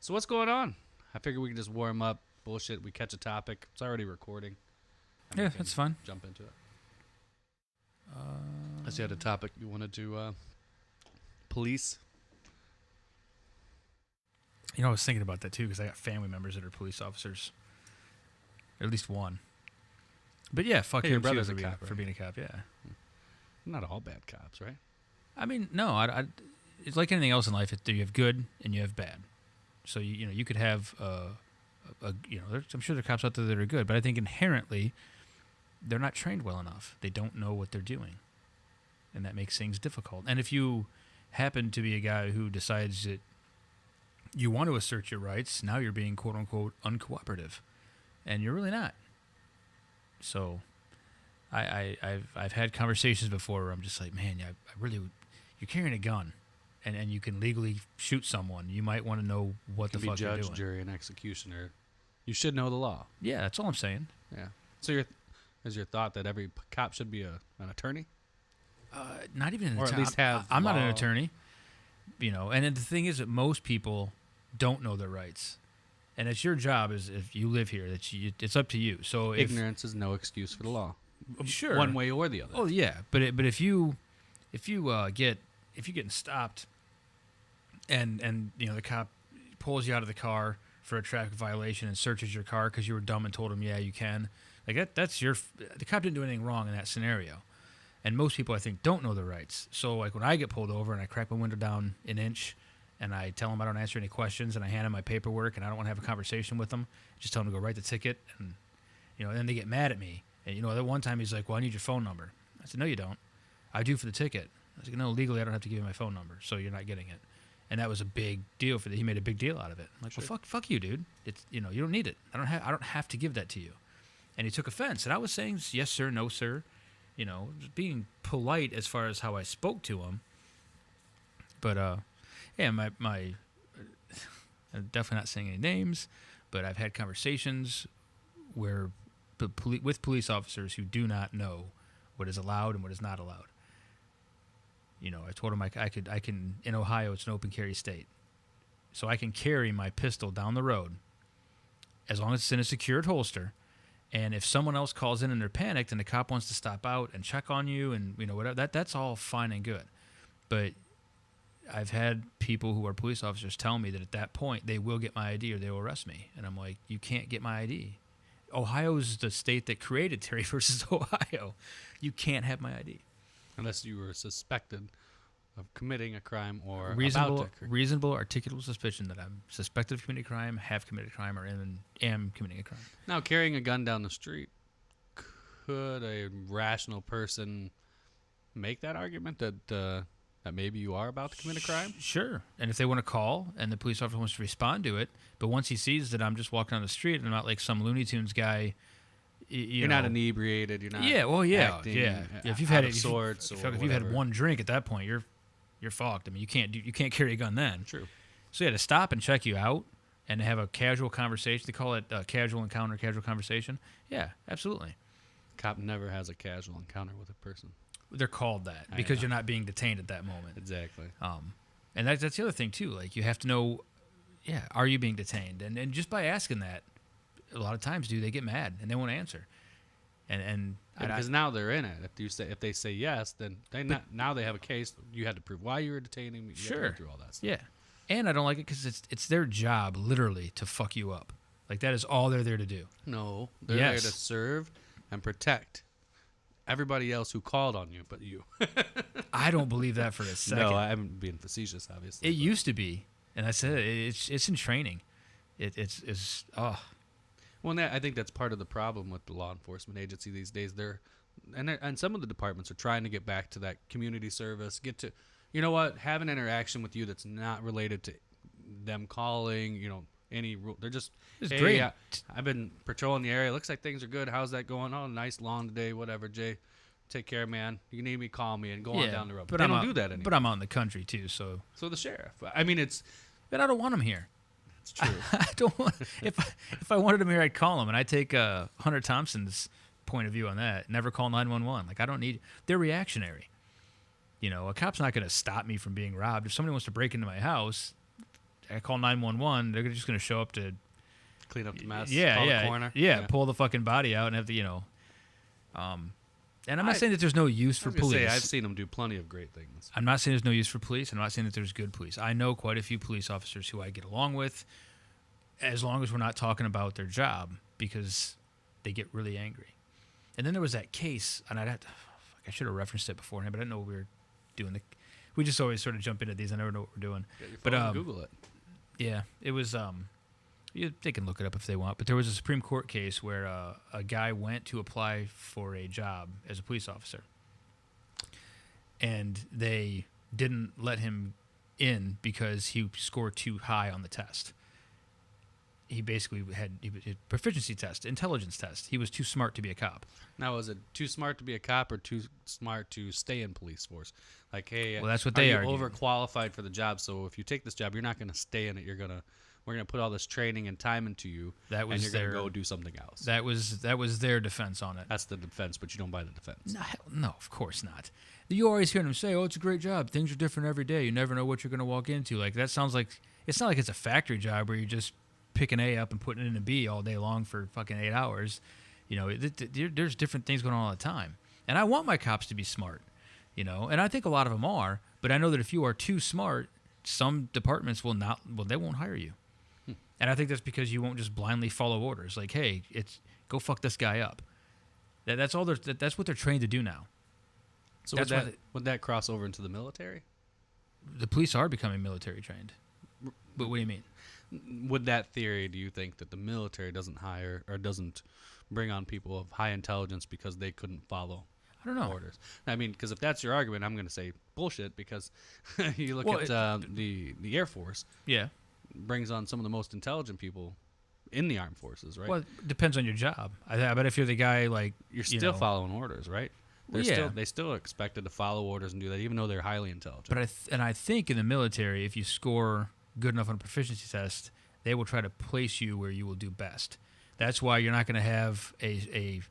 So what's going on? I figured we can just warm up. Bullshit. We catch a topic. It's already recording. And we Yeah, can that's fine. Jump into it. Unless you had a topic you wanted to police. I was thinking about that too because I got family members that are police officers. At least one. But yeah, fuck Hey, your him too brother's for a being, cop, for right? being a cop. Yeah. Not all bad cops, right? I mean, no. It's like anything else in life. You have good and you have bad. So you could have I'm sure there are cops out there that are good, but I think inherently they're not trained well enough. They don't know what they're doing, and that makes things difficult. And if you happen to be a guy who decides that you want to assert your rights, now you're being quote unquote uncooperative, and you're really not. So, I've had conversations before where I'm just like, man, I really, you're carrying a gun, and you can legally shoot someone. You might want to know what the Can be fuck you're judge, doing. jury, and executioner. You should know the law. Yeah, that's all I'm saying. Yeah. So is your thought that every cop should be an attorney? Not even an Or at attorney. least have I'm not an law- attorney, and then the thing is that most people don't know their rights, and it's your job as if you live here it's up to you. So if Ignorance is no excuse for the law. sure One way or the other. Oh yeah, but if you getting stopped, and the cop pulls you out of the car for a traffic violation and searches your car because you were dumb and told him yeah you can, like that's the cop didn't do anything wrong in that scenario, and most people I think don't know their rights. So like when I get pulled over and I crack my window down an inch, and I tell them I don't answer any questions, and I hand them my paperwork, and I don't want to have a conversation with them, just tell them to go write the ticket, and then they get mad at me. And that one time he's like, well, I need your phone number. I said, no, you don't. I do for the ticket. I was like, no, legally I don't have to give you my phone number, so you're not getting it. And that was a big deal for that. He made a big deal out of it. I'm like, Sure. well, fuck you, dude. It's you don't need it. I don't have to give that to you. And he took offense. And I was saying yes, sir, no, sir. Just being polite as far as how I spoke to him. But yeah, my I'm definitely not saying any names, but I've had conversations where with police officers who do not know what is allowed and what is not allowed. I told him I can in Ohio it's an open carry state, so I can carry my pistol down the road as long as it's in a secured holster. And if someone else calls in and they're panicked and the cop wants to stop out and check on you and whatever, that's all fine and good. But I've had people who are police officers tell me that at that point they will get my ID or they will arrest me, and I'm like, you can't get my ID. Ohio is the state that created Terry versus Ohio. You can't have my ID. Unless you were suspected of committing a crime or about Reasonable, to. reasonable, articulable suspicion that I'm suspected of committing a crime, have committed a crime, or am committing a crime. Now, carrying a gun down the street, could a rational person make that argument that maybe you are about to commit a crime? Sure. And if they want to call and the police officer wants to respond to it, but once he sees that I'm just walking on the street and I'm not like some Looney Tunes guy, You're not inebriated. You're not. Yeah, well, yeah, acting yeah. If you've out had of sorts or if you've had whatever. one drink at that point, you're fucked. I mean, you can't carry a gun then. True. So yeah, to stop and check you out and to have a casual conversation, they call it casual encounter, casual conversation. Yeah, absolutely. Cop never has a casual encounter with a person. They're called that I because know. you're not being detained at that moment. Exactly. And that's the other thing too. Like you have to know, yeah, are you being detained? And just by asking that, a lot of times, they get mad and they won't answer. And Because now they're in it. If they say yes, then now they have a case. You had to prove why you were detaining me. You Sure. have to go through all that stuff. yeah, and I don't like it because it's their job literally to fuck you up. Like that is all they're there to do. No, they're there Yes. to serve and protect everybody else who called on you, but you. I don't believe that for a second. No, I'm being facetious, obviously. It used to be, and I said it's in training. It's Well, I think that's part of the problem with the law enforcement agency these days. And some of the departments are trying to get back to that community service. Have an interaction with you that's not related to them calling. Any rule. They're just It's hey, great. I've been patrolling the area. Looks like things are good. How's that going? Oh, nice lawn today. Whatever, Jay. Take care, man. You need me, call me, and go on down the road. But they don't do that anymore. But I'm out in the country too, so So the sheriff. I mean, it's I don't want them here. true. I don't want. If I wanted him here, I'd call him, and I take Hunter Thompson's point of view on that. Never call 911. Like I don't need. They're reactionary. A cop's not going to stop me from being robbed. If somebody wants to break into my house, I call 911. They're just going to show up to Clean up the mess. yeah, call yeah, the corner. yeah, pull the fucking body out and have the and I'm not saying that there's no use for I was gonna police. say, I've seen them do plenty of great things. I'm not saying there's no use for police. I'm not saying that there's good police. I know quite a few police officers who I get along with, as long as we're not talking about their job, because they get really angry. And then there was that case, and I should have referenced it beforehand, but I didn't know we were doing we just always sort of jump into these. I never know what we're doing. Get your But phone and Google it. yeah, it was. They can look it up if they want. But there was a Supreme Court case where a guy went to apply for a job as a police officer, and they didn't let him in because he scored too high on the test. He basically had a proficiency test, intelligence test. He was too smart to be a cop. Now, is it too smart to be a cop or too smart to stay in police force? Like, hey, Well, that's what are they you argued. overqualified for the job? So if you take this job, you're not going to stay in it. We're gonna put all this training and time into you, That was and you're their gonna go do something else. that was their defense on it. That's the defense, but you don't buy the defense. No, no, of course not. You always hear them say, "Oh, it's a great job. Things are different every day. You never know what you're going to walk into." Like that sounds like it's not like it's a factory job where you just pick an A up and putting it in a B all day long for fucking 8 hours. You know, there's different things going on all the time. And I want my cops to be smart, you know, and I think a lot of them are. But I know that if you are too smart, some departments will not. Well, they won't hire you. And I think that's because you won't just blindly follow orders. Like, hey, it's go fuck this guy up. That's all. That's what they're trained to do now. So That's would that cross over into the military? The police are becoming military trained. But what do you mean? With that theory, do you think that the military doesn't hire or doesn't bring on people of high intelligence because they couldn't follow I don't know. orders? I mean, because if that's your argument, I'm going to say bullshit. Because you look Well, at the Air Force Yeah. brings on some of the most intelligent people in the armed forces, right? Well, it depends on your job. I bet if you're the guy like You're still know, following orders, right? Well, yeah. They still are expected to follow orders and do that, even though they're highly intelligent. But I think in the military, if you score good enough on a proficiency test, they will try to place you where you will do best. That's why you're not going to have a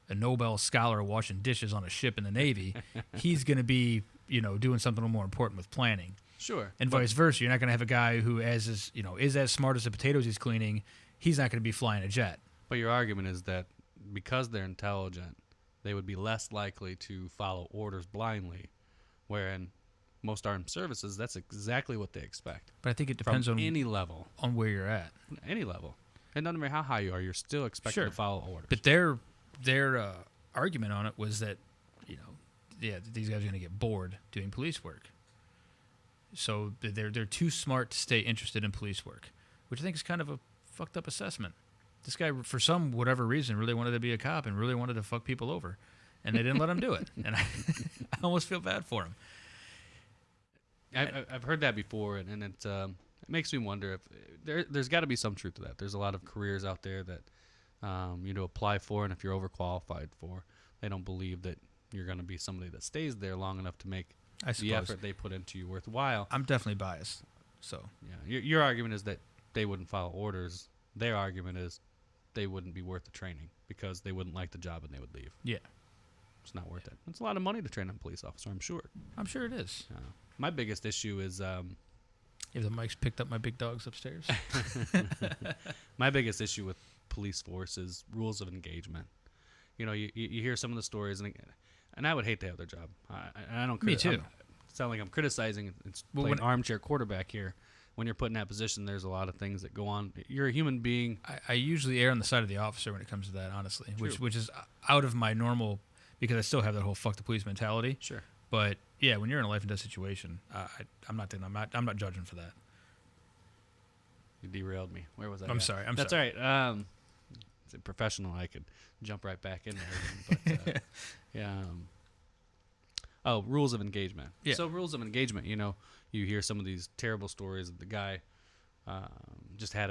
Nobel scholar washing dishes on a ship in the Navy. He's going to be doing something a little more important with planning. Sure. And vice versa. You're not going to have a guy who is as smart as the potatoes he's cleaning. He's not going to be flying a jet. But your argument is that because they're intelligent, they would be less likely to follow orders blindly, wherein most armed services, that's exactly what they expect. But I think it depends From on any level. on where you're at. Any level. It doesn't matter how high you are, you're still expected Sure. to follow orders. But their argument on it was that these guys are going to get bored doing police work. So they're too smart to stay interested in police work, which I think is kind of a fucked up assessment. This guy, for some whatever reason, really wanted to be a cop and really wanted to fuck people over, and they didn't let him do it. And I almost feel bad for him. I've heard that before, and it makes me wonder if there's got to be some truth to that. There's a lot of careers out there that apply for, and if you're overqualified for, they don't believe that you're going to be somebody that stays there long enough to make I the suppose. effort they put into you worthwhile. I'm definitely biased. So Yeah, your argument is that they wouldn't follow orders. Their argument is they wouldn't be worth the training because they wouldn't like the job and they would leave. yeah, It's not worth it. It's a lot of money to train a police officer, I'm sure. I'm sure it is. My biggest issue is If the mic's picked up my big dogs upstairs. my biggest issue with police force is rules of engagement. You hear some of the stories, and I would hate to have their job. I don't. Me too. Sound like I'm criticizing and Well, playing when- armchair quarterback here. When you're put in that position, there's a lot of things that go on. You're a human being. I usually err on the side of the officer when it comes to that, honestly, True. which is out of my normal, because I still have that whole fuck the police mentality. Sure. But yeah, when you're in a life and death situation, I'm not judging for that. You derailed me. Where was I? I'm at? sorry. That's all right. As a professional, I could jump right back in there. But, yeah. Rules of engagement. Yeah. So rules of engagement. You hear some of these terrible stories. The guy just had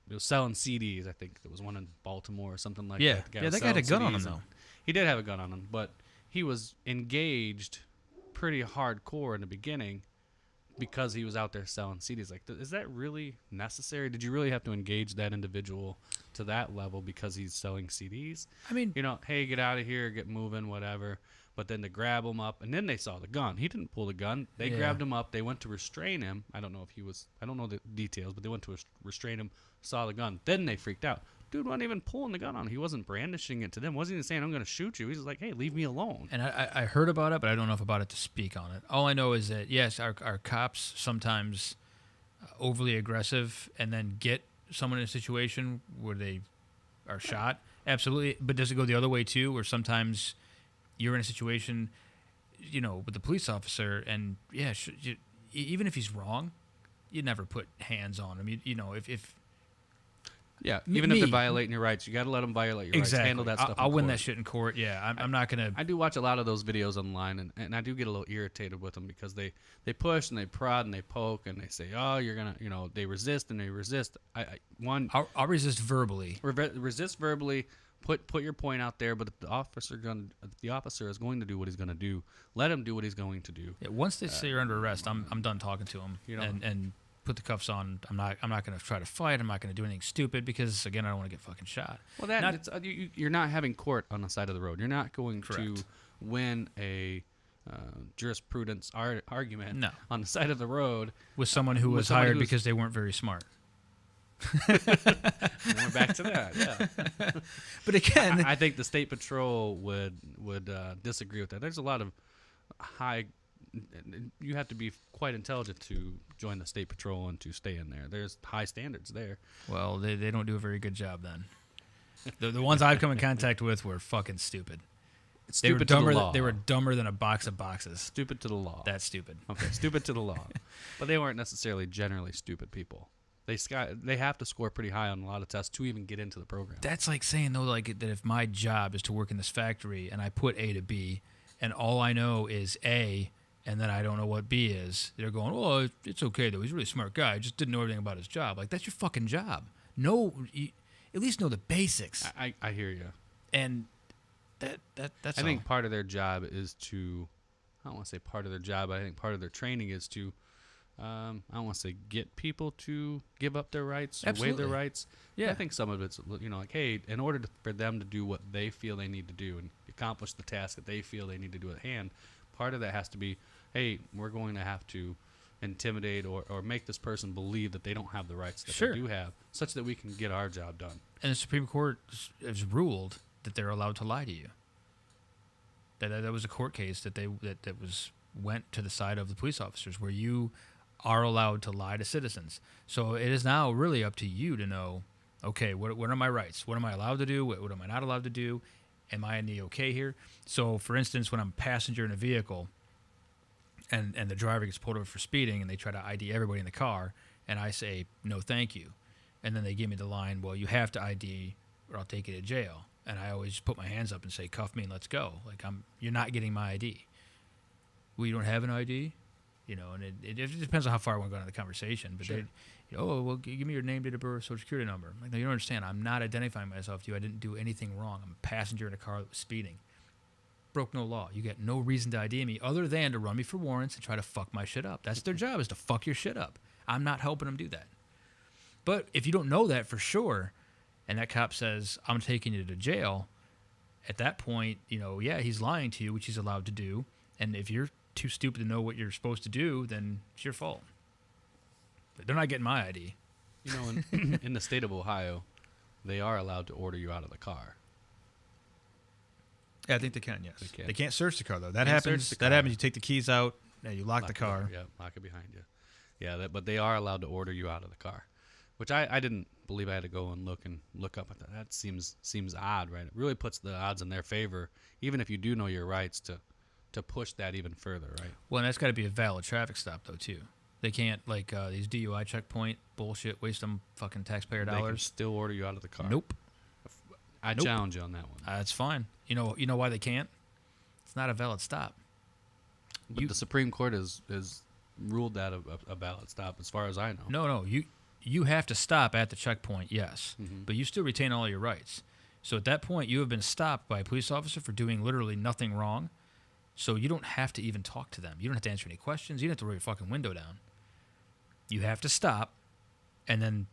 he was selling CDs. I think there was one in Baltimore or something like Yeah. that. The guy Yeah, was that guy had a selling gun on him, CDs, though. and He did have a gun on him, but he was engaged pretty hardcore in the beginning because he was out there selling CDs. Like, is that really necessary? Did you really have to engage that individual to that level because he's selling CDs? I mean, Hey, get out of here, get moving, whatever. But then to grab him up, and then they saw the gun. He didn't pull the gun. They Yeah. grabbed him up. They went to restrain him. I don't know if he was. I don't know the details, but they went to restrain him. Saw the gun. Then they freaked out. Dude wasn't even pulling the gun on. He wasn't brandishing it to them. Wasn't even saying, "I'm going to shoot you." He's like, "Hey, leave me alone." And I heard about it, but I don't know enough about it to speak on it. All I know is that, yes, our cops sometimes overly aggressive and then get someone in a situation where they are shot. Absolutely. But does it go the other way, too, where sometimes you're in a situation, with the police officer, and, yeah, even if he's wrong, you never put hands on him. If Yeah, even if they're violating your rights, you got to let them violate your rights. Handle that stuff. I'll in win court. that shit in court. Yeah, I'm not gonna. I do watch a lot of those videos online, and I do get a little irritated with them because they push and they prod and they poke and they say, "Oh, you're gonna," they resist and they resist. I'll resist verbally. Resist verbally. Put your point out there, but if the officer is going to do what he's going to do, let him do what he's going to do. Yeah, once they say you're under arrest, I'm done talking to him. You know. And put the cuffs on. I'm not going to try to fight. I'm not going to do anything stupid because, again, I don't want to get fucking shot. Well, you're not having court on the side of the road. You're not going to win a jurisprudence argument on the side of the road with someone who was hired because they weren't very smart. And we're back to that. Yeah. But again, I think the state patrol would disagree with that. There's a lot of high. You have to be quite intelligent to join the state patrol and to stay in there. There's high standards there. Well, they don't do a very good job then. The ones I've come in contact with were fucking stupid. They were dumber. To the law. They were dumber than a box of boxes. Stupid to the law. That's stupid. Okay, stupid to the law. But they weren't necessarily generally stupid people. They have to score pretty high on a lot of tests to even get into the program. That's like saying, though, like that if my job is to work in this factory and I put A to B and all I know is A and then I don't know what B is, they're going, "Oh, it's okay, though. He's a really smart guy. I just didn't know everything about his job." Like, that's your fucking job. At least know the basics. I hear you. And that's I think part of their job is to, I don't want to say part of their job, but I think part of their training is to, I don't want to say get people to give up their rights or waive their rights. Yeah. I think some of it's, like, hey, in order for them to do what they feel they need to do and accomplish the task that they feel they need to do at hand, part of that has to be, hey, we're going to have to intimidate or make this person believe that they don't have the rights that they do have, such that we can get our job done. And the Supreme Court has ruled that they're allowed to lie to you. That was a court case that went to the side of the police officers, where you are allowed to lie to citizens. So it is now really up to you to know, okay, what are my rights? What am I allowed to do? What am I not allowed to do? Am I in the okay here? So, for instance, when I'm a passenger in a vehicle and the driver gets pulled over for speeding and they try to ID everybody in the car, and I say, "No, thank you." And then they give me the line, "Well, you have to ID or I'll take you to jail." And I always put my hands up and say, "Cuff me and let's go." Like, you're not getting my ID. Well, you don't have an ID? And it depends on how far I want to go into the conversation. But Sure. well, give me your name, date of birth, social security number. I'm like, no, you don't understand. I'm not identifying myself to you. I didn't do anything wrong. I'm a passenger in a car that was speeding. Broke no law. You get no reason to ID me other than to run me for warrants and try to fuck my shit up. That's their job, is to fuck your shit up. I'm not helping them do that. But if you don't know that for sure, and that cop says, "I'm taking you to jail," at that point, yeah, he's lying to you, which he's allowed to do. And if you're too stupid to know what you're supposed to do, then it's your fault. But they're not getting my ID. In the state of Ohio, they are allowed to order you out of the car. Yeah, I think they can, yes. They can. They can't search the car, though. That Can't happens. search the That car. happens. You take the keys out, and you lock the car. Yeah, lock it behind you. Yeah, but they are allowed to order you out of the car, which I didn't believe. I had to go and look up at that. That seems odd, right? It really puts the odds in their favor, even if you do know your rights, to push that even further, right? Well, and that's got to be a valid traffic stop, though, too. They can't, like, these DUI checkpoint bullshit, waste them fucking taxpayer They can dollars. still order you out of the car. Nope. I challenge you on that one. That's fine. You know why they can't? It's not a valid stop. But the Supreme Court has ruled that a valid stop, as far as I know. No. You have to stop at the checkpoint, yes, Mhm. but you still retain all your rights. So at that point, you have been stopped by a police officer for doing literally nothing wrong. So you don't have to even talk to them. You don't have to answer any questions. You don't have to roll your fucking window down. You have to stop, and then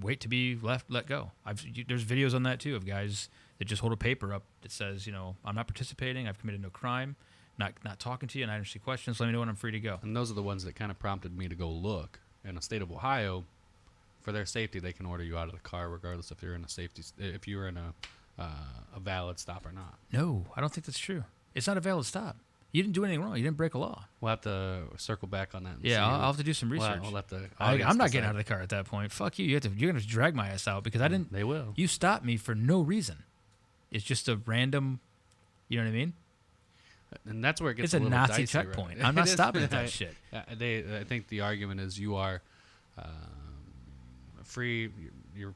wait to be let go. There's videos on that too of guys that just hold a paper up that says, I'm not participating, I've committed no crime, not talking to you, and I understand questions. Let me know when I'm free to go. And those are the ones that kind of prompted me to go look. In the state of Ohio, for their safety, they can order you out of the car regardless if you're in a valid stop or not. No, I don't think that's true. It's not a valid stop. You didn't do anything wrong. You didn't break a law. We'll have to circle back on that. And Yeah, I'll have to do some research. We'll let the I'm not getting out of the car at that point. Fuck you. You're going to drag my ass out because I didn't. They will. You stopped me for no reason. It's just a random. You know what I mean? And that's where it gets It's a little Nazi dicey, checkpoint. right? I'm not stopping at that shit. I think the argument is you are free. Your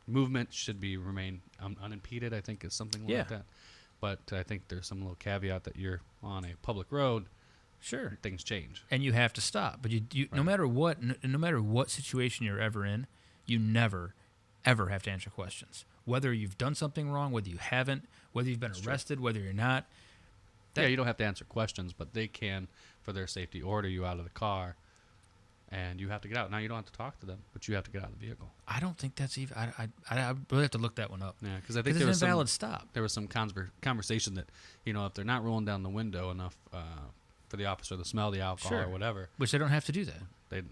movement should remain unimpeded. I think is something like that. But I think there's some little caveat that you're on a public road. Sure, things change, and you have to stop. But you right. no matter what situation you're ever in, you never, ever have to answer questions. Whether you've done something wrong, whether you haven't, whether you've been arrested, whether you're not. You don't have to answer questions, but they can, for their safety, order you out of the car, and you have to get out. Now you don't have to talk to them, but you have to get out of the vehicle. I don't think that's even. I really have to look that one up. Yeah, because I think there was an invalid stop. There was some conversation that if they're not rolling down the window enough for the officer to smell the alcohol or whatever, which they don't have to do that.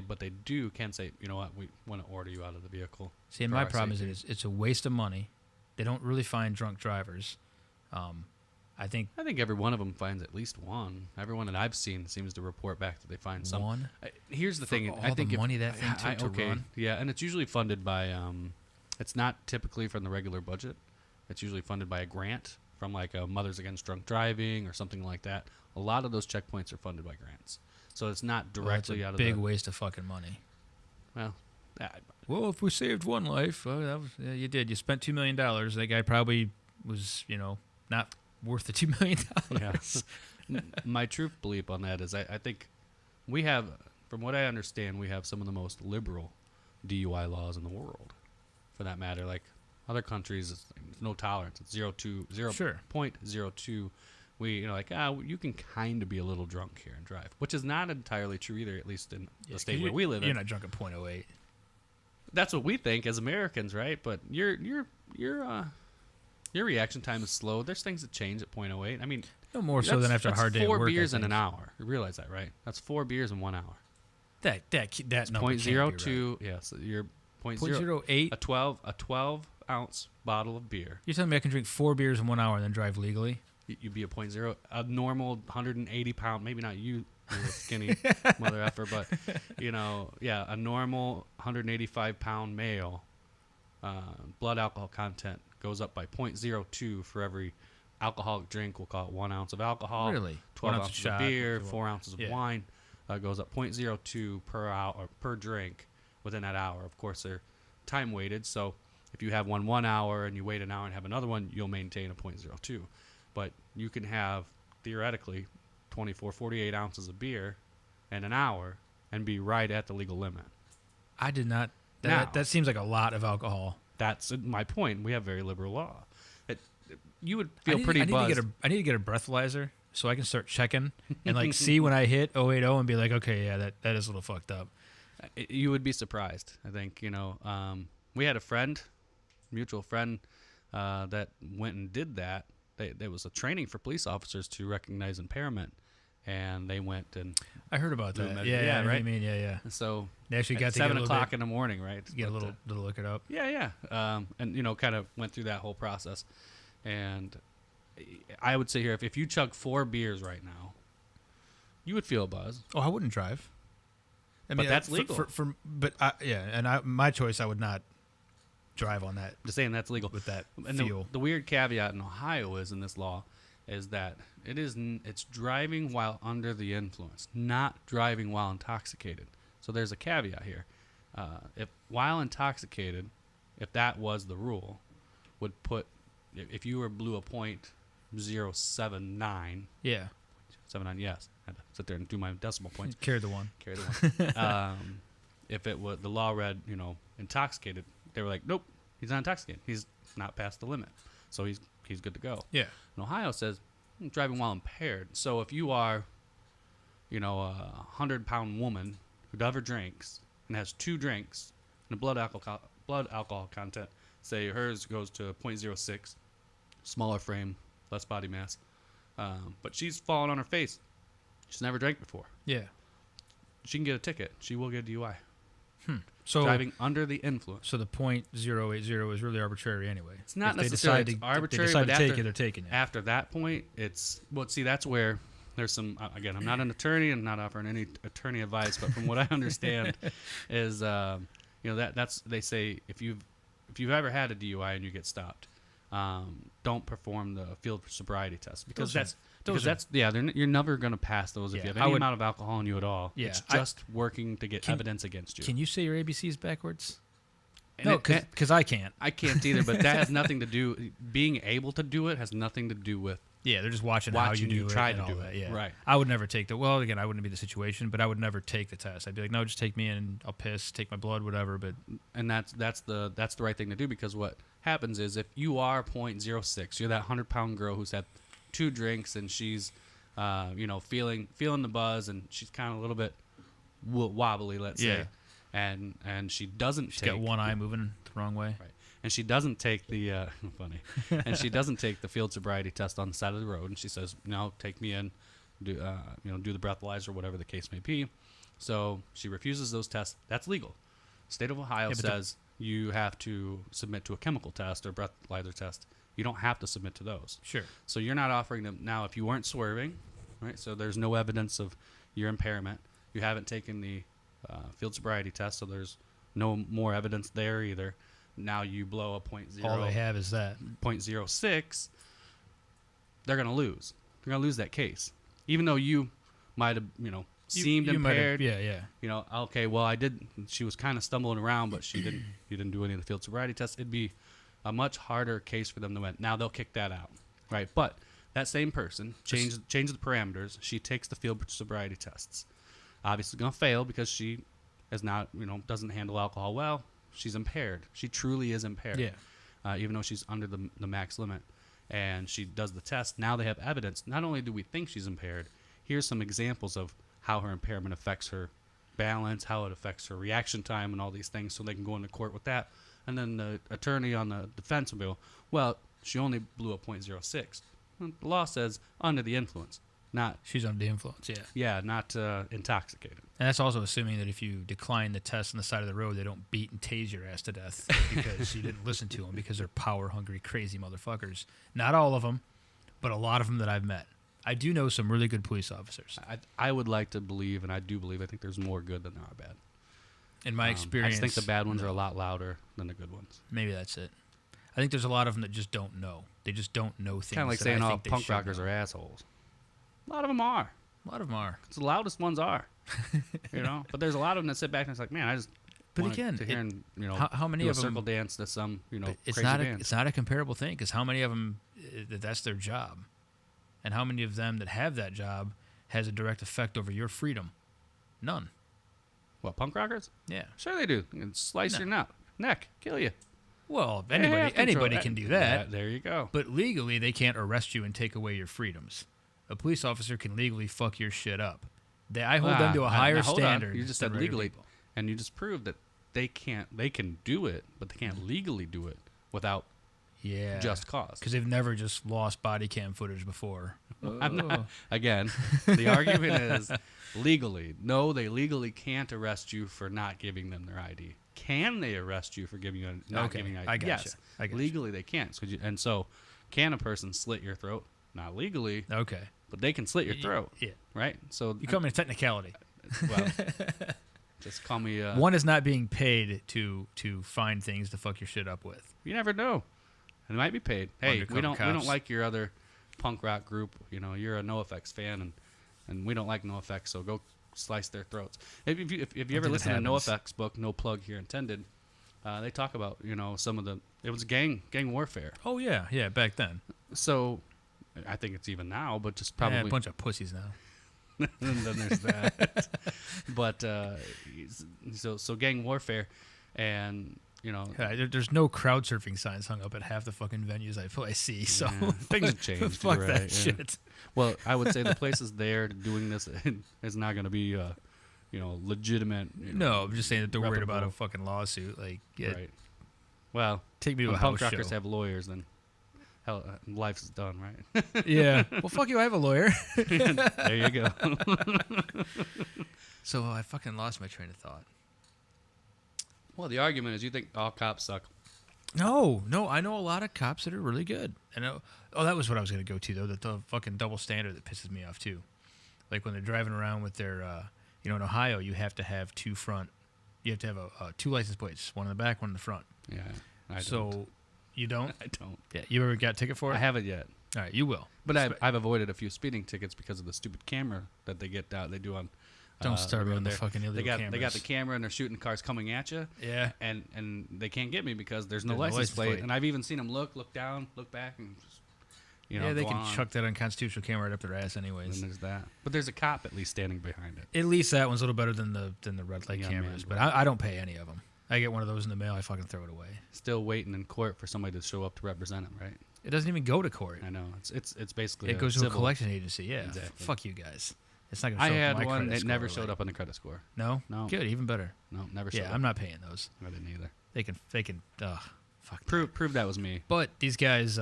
But they can say, you know what, we want to order you out of the vehicle. See, and my problem is it's a waste of money. They don't really find drunk drivers. I think every one of them finds at least one. Everyone that I've seen seems to report back that they find some. One. Here's the thing. I think the money that thing took to run. Yeah, and it's usually funded by. It's not typically from the regular budget. It's usually funded by a grant from like a Mothers Against Drunk Driving or something like that. A lot of those checkpoints are funded by grants, so it's not directly out of. Big waste of fucking money. Well, if we saved one life, you did. You spent $2 million. That guy probably was, not worth the $2 million. Yeah. My true belief on that is I think we have, from what I understand, we have some of the most liberal DUI laws in the world, for that matter. Like other countries, it's no tolerance. It's 0.02. We, you can kind of be a little drunk here and drive, which is not entirely true either, at least in the state where we live in. You're not drunk at .08. That's what we think as Americans, right? But your reaction time is slow. There's things that change at .08. I mean, no more so than after a hard day at work. 4 beers in an hour. You realize that, right? That's 4 beers in 1 hour. That number 0.02. Right. Yes, you're 0.08. A 12 ounce bottle of beer. You're telling me I can drink 4 beers in 1 hour and then drive legally? You'd be a 0.0. A normal 180 pound, maybe not you, you're a skinny mother effer, but a normal 185 pound male, blood alcohol content goes up by 0.02 for every alcoholic drink. We'll call it 1 ounce of alcohol. Really? 12 ounces of beer, 4 ounces of wine. Goes up 0.02 per hour or per drink within that hour. Of course, they're time weighted, so if you have 1 hour and you wait an hour and have another one, you'll maintain a 0.02. But you can have, theoretically, 24, 48 ounces of beer in an hour and be right at the legal limit. I did not. That seems like a lot of alcohol. That's my point. We have very liberal law. You would feel pretty buzzed. I need to get a breathalyzer so I can start checking and see when I hit 080 and be like, okay, yeah, that is a little fucked up. You would be surprised. I think, we had a mutual friend, that went and did that. There was a training for police officers to recognize impairment, and they went and I heard about that. Right. I mean, yeah. So they actually got to 7 o'clock in the morning, right? Get a little to look it up. Yeah. And kind of went through that whole process, and I would say here, if you chug 4 beers right now, you would feel a buzz. Oh, I wouldn't drive. I mean, but that's legal. My choice, I would not drive on that. Just saying that's legal with that and fuel. The weird caveat in Ohio is in this law is that it's driving while under the influence, not driving while intoxicated. So there's a caveat here. If while intoxicated, if that was the rule, would put if you blew a .079. Yeah. 79. Yes. I had to sit there and do my decimal points. Carry the one. If it was the law read, intoxicated, they were like, nope, he's not intoxicated. He's not past the limit, so he's good to go. Yeah. And Ohio says driving while impaired. So if you are, a 100-pound woman who never drinks and has 2 drinks, the blood alcohol content, say hers goes to 0.06, smaller frame, less body mass, but she's fallen on her face. She's never drank before. Yeah. She can get a ticket. She will get a DUI. So Driving under the influence. So the .080 is really arbitrary anyway. It's not If they necessarily decide to, arbitrary, if they decide but to take after- it, they're taking it. After that point, it's well. See, that's where there's some. Again, I'm not an attorney and not offering any attorney advice, but from what I understand, is that's they say if you've ever had a DUI and you get stopped, don't perform the field sobriety test because you're never going to pass those if you have any amount of alcohol in you at all. Yeah, it's just working to get evidence against you. Can you say your ABCs backwards? And No, because I can't. I can't either, but that has nothing to do. Being able to do it has nothing to do with. Yeah, they're just watching how you do it. try and to all do that. it. Yeah. Right. I would never take the. Well, again, I wouldn't be the situation, but I would never take the test. I'd be like, no, just take me in. I'll piss, take my blood, whatever. But And that's the right thing to do because what happens is if you are 0.06, you're that 100-pound girl who's had 2 drinks and she's, feeling the buzz and she's kind of a little bit wobbly, let's say, and she doesn't she's take got one eye moving the wrong way. right. And she doesn't take the funny, and she doesn't take the field sobriety test on the side of the road. And she says, "No, take me in, do the breathalyzer, whatever the case may be." So she refuses those tests. That's legal. State of Ohio says you have to submit to a chemical test or breathalyzer test. You don't have to submit to those. Sure. So you're not offering them now. If you weren't swerving, right? So there's no evidence of your impairment. You haven't taken the field sobriety test, so there's no more evidence there either. Now you blow a All they have is that. 0.06, they're going to lose. They're going to lose that case. Even though you might have, seemed You might have- impaired. yeah. Okay, well, I did. She was kind of stumbling around, but she didn't. You didn't do any of the field sobriety tests. It'd be a much harder case for them to win. Now they'll kick that out, right? But that same person change the parameters. She takes the field sobriety tests. Obviously, going to fail because she is not, doesn't handle alcohol well. She's impaired. She truly is impaired. Yeah. Even though she's under the max limit, and she does the test. Now they have evidence. Not only do we think she's impaired, here's some examples of how her impairment affects her balance, how it affects her reaction time, and all these things, so they can go into court with that. And then the attorney on the defense will go, well, she only blew a 0.06. The law says under the influence, not She's under the influence, not intoxicated. And that's also assuming that if you decline the test on the side of the road, they don't beat and tase your ass to death because you didn't listen to them because they're power-hungry, crazy motherfuckers. Not all of them, but a lot of them that I've met. I do know some really good police officers. I would like to believe, and I do believe, I think there's more good than there are bad. In my experience, I just think the bad ones are a lot louder than the good ones. Maybe that's it. I think there's a lot of them that just don't know. They just don't know things. Kind of like that saying I all think they punk should rockers know. are assholes. A lot of them are. A lot of them are. 'Cause the loudest ones are. But there's a lot of them that sit back and it's like, man, I just But wanted again, to hear and, how many do of a circle them? dance to some, It's crazy not dance. it's not a comparable thing because how many of them that's their job, and how many of them that have that job has a direct effect over your freedom? None. What, punk rockers? Yeah. Sure they do. They can slice No. your neck, kill you. Well, They have anybody control. can do that, There you go. but legally they can't arrest you and take away your freedoms. A police officer can legally fuck your shit up. I hold them to a higher now hold on. standard. You just than said regular legally, people. and you just proved that they can do it, but they can't legally do it without Yeah. just cause. Because they've never just lost body cam footage before. I'm Oh. not, again, the argument is legally. No, they legally can't arrest you for not giving them their ID. Can they arrest you for giving you not Okay, giving ID? I gotcha. Yes. I gotcha. Legally they can't. So can a person slit your throat? Not legally, Okay. but they can slit your throat, Yeah. right? So You come in a technicality. well, just call me. One is not being paid to find things to fuck your shit up with. You never know. It might be paid. Hey, Undercover we don't cops. like your other punk rock group. You're a NoFX fan, and we don't like NoFX, so go slice their throats. If you ever think that listen to happens. NoFX book, no plug here intended, they talk about some of it was gang warfare. Oh yeah, back then. So I think it's even now, but just Yeah, a probably bunch of pussies now. and then there's that. But so gang warfare, and Yeah, there's no crowd surfing signs hung up at half the fucking venues I see. So Yeah, things have changed. fuck you're right, that yeah. shit. Well, I would say the places there doing this is not going to be legitimate. No, I'm just saying that they're worried about a reputable- fucking lawsuit. Like, yeah, Right. Well, take me to when a punk house rockers show. have lawyers, then hell, life's done, right? Yeah. Well, fuck you. I have a lawyer. There you go. So I fucking lost my train of thought. Well, the argument is you think all cops suck. No, I know a lot of cops that are really good. That was what I was going to go to, though, the fucking double standard that pisses me off, too. Like when they're driving around with their, in Ohio, you have to have two two license plates, one in the back, one in the front. Yeah, I don't. So you don't? I don't. Yeah, you ever got a ticket for it? I haven't yet. All right, you will. But I've avoided a few speeding tickets because of the stupid camera that they get out. They do on. Don't start me on the there. fucking illegal They got the cameras. camera and they're shooting cars coming at you. Yeah. And they can't get me because there's no There's no license license plate. plate. And I've even seen them look down, look back, and just, Yeah, they go can on. chuck that unconstitutional camera right up their ass And anyways. there's that. But there's a cop at least standing behind it. At least that one's a little better than the red light Yeah, cameras. man. But I don't pay any of them. I get one of those in the mail, I fucking throw it away. Still waiting in court for somebody to show up to represent him, right? It doesn't even go to court. I know. It's basically It goes to a civil. collection agency. Yeah. Exactly. Fuck you guys. It's not gonna I show up had in my one credit that score, never like- showed up on the credit score. No? No. Good, even better. No, never showed Yeah, up. I'm not paying those. I didn't either. They can ugh, fuck. that. Prove that was me. But these guys,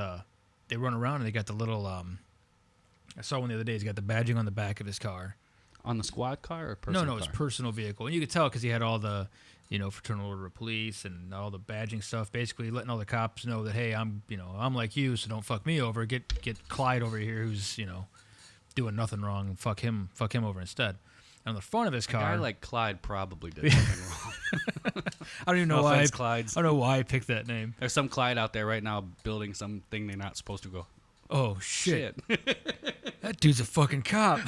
they run around and they got the little I saw one the other day. He's got the badging on the back of his car. On the squad car or personal No, car? it's personal vehicle, and you could tell because he had all the, fraternal order of police and all the badging stuff. Basically, letting all the cops know that hey, I'm like you, so don't fuck me over. Get Clyde over here, who's doing nothing wrong, and fuck him over instead. And on the front of his A car, guy like Clyde probably did something wrong. I don't even know No why. offense, Clydes. I don't know why I picked that name. There's some Clyde out there right now building something they're not supposed to go. Oh shit, Shit. that dude's a fucking cop.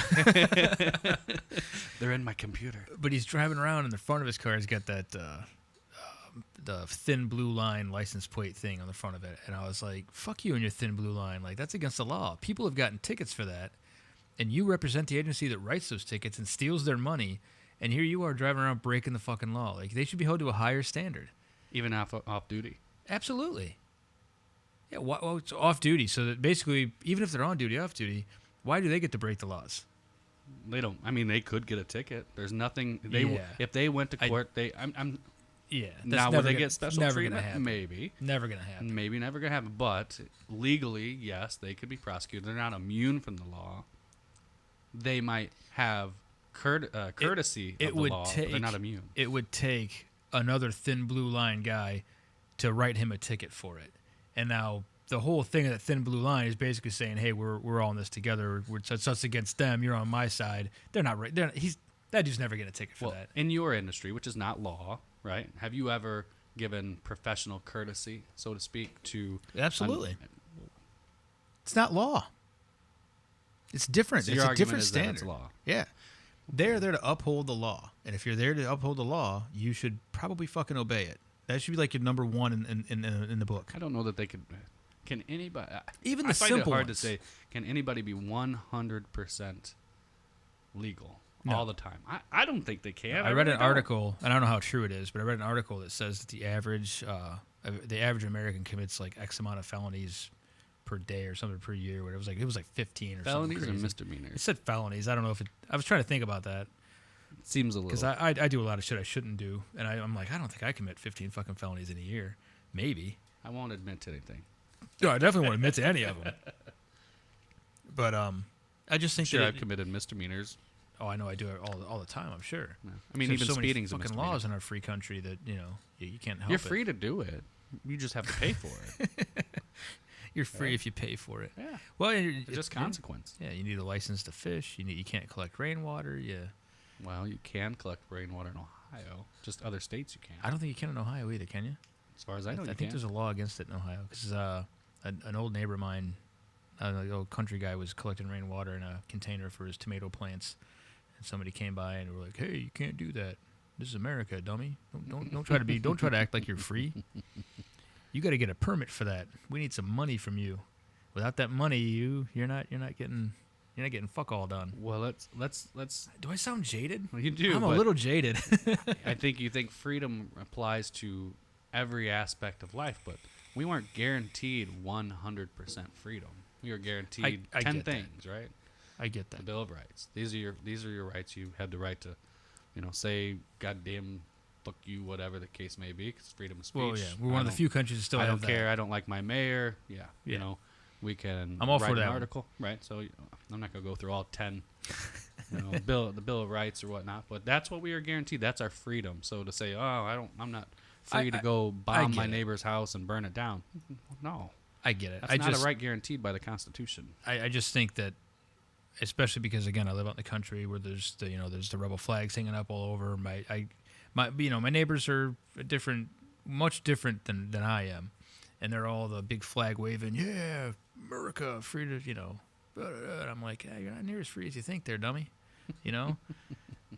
They're in my computer. But he's driving around in the front of his car. He's got that the thin blue line license plate thing on the front of it, and I was like, "Fuck you and your thin blue line! Like that's against the law. People have gotten tickets for that, and you represent the agency that writes those tickets and steals their money, and here you are driving around breaking the fucking law. Like they should be held to a higher standard. Even off duty. Absolutely. Yeah, well, it's off duty, so that basically, even if they're on duty, off duty, why do they get to break the laws? They don't. I mean, they could get a ticket. There's nothing. Yeah. If they went to court, I'm Yeah, that's now will never they gonna- get special never gonna treatment? happen. Maybe. Never gonna happen. Maybe never gonna happen. But legally, yes, they could be prosecuted. They're not immune from the law. They might have courtesy it of the would law, but take they're not immune. It would take another thin blue line guy to write him a ticket for it. And now the whole thing of that thin blue line is basically saying, "Hey, we're all in this together. It's us against them. You're on my side." They're not right. That dude's never getting a ticket for Well, that. in your industry, which is not law, right? Have you ever given professional courtesy, so to speak, to Absolutely. It's not law. It's different. So it's your a argument different is that standard. it's law. Yeah. They're there to uphold the law. And if you're there to uphold the law, you should probably fucking obey it. That should be like your number one in the book. I don't know that they could. Can anybody? Even I the find simple it hard ones. to say. Can anybody be 100% legal No. all the time? I don't think they can. I read really an don't. article, and I don't know how true it is, but I read an article that says that the average American commits like X amount of felonies per day or something per year. Whatever. It was like 15 or Felonies something or crazy. It misdemeanors. said felonies. I don't know if it. I was trying to think about that Seems a because little. I do a lot of shit I shouldn't do, and I'm like I don't think I commit 15 fucking felonies in a year. Maybe. I won't admit to anything. No, I definitely won't admit to any of them. But I just think Sure, that I've committed misdemeanors. oh, I know I do it all the time. I'm sure. Yeah. I mean, There's even so many speeding's a fucking misdemeanor. laws in our free country that you can't help You're it. free to do it. You just have to pay for it. You're free if you pay for it. Yeah. Well, It's just consequence. Yeah, you need a license to fish. You can't collect rainwater. Yeah, Well, you can collect rainwater in Ohio. Just other states you can't. I don't think you can in Ohio either, can you? As far as I know, you think can. there's a law against it in Ohio because an old neighbor of mine, an old country guy, was collecting rainwater in a container for his tomato plants, and somebody came by and were like, "Hey, you can't do that. This is America, dummy. Don't try to act like you're free. You got to get a permit for that. We need some money from you. Without that money, you're not getting fuck all done." Well, let's. Do I sound jaded? Well, you do. I'm a but little jaded. I think you think freedom applies to every aspect of life, but we weren't guaranteed 100% freedom. We were guaranteed I 10 get that. things, right? I get The that. Bill of Rights. These are your rights. You had the right to say goddamn fuck you, whatever the case may be, because freedom of speech. Well, yeah, we're one of the few countries that still I have don't that. care. I don't like my mayor. Yeah, Yeah. we can I'm all write for an that one. article, right? So I'm not gonna go through all 10, the Bill of Rights or whatnot, but that's what we are guaranteed. That's our freedom. So to say, I'm not free to go bomb my get it. neighbor's house and burn it down. No, I get it. that's not a right guaranteed by the Constitution. I just think that, especially because again I live out in the country where there's the rebel flags hanging up all over. My neighbors are much different than I am, and they're all the big flag waving, yeah, America, free to And I'm like, hey, you're not near as free as you think, there, dummy.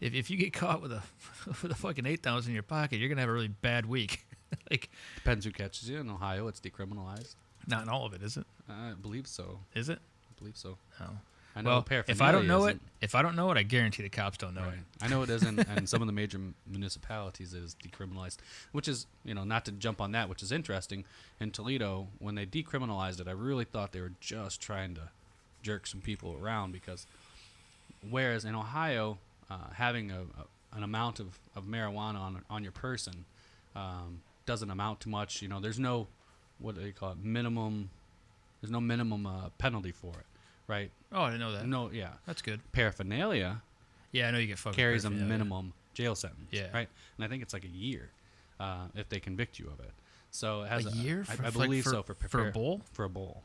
If you get caught with a fucking 8,000 in your pocket, you're gonna have a really bad week. Like, Depends who catches you. In Ohio, it's decriminalized. not in all of it, is it? I believe so. Is it? I believe so. Oh. I know Well, paraphernalia if I don't know isn't. it, I guarantee the cops don't know Right. it. I know it isn't, and some of the major municipalities it is decriminalized, which is, not to jump on that, which is interesting. In Toledo, when they decriminalized it, I really thought they were just trying to jerk some people around, because whereas in Ohio, having an amount of marijuana on your person doesn't amount to much. There's no, what do they call it, minimum. There's no minimum penalty for it, right? Oh, I didn't know that. No, yeah. That's good. Paraphernalia Yeah, I know you get fucked. carries a with minimum jail sentence, Yeah. right? And I think it's like a year if they convict you of it. So it has A year? I For- believe for- so for a bowl? For a bowl,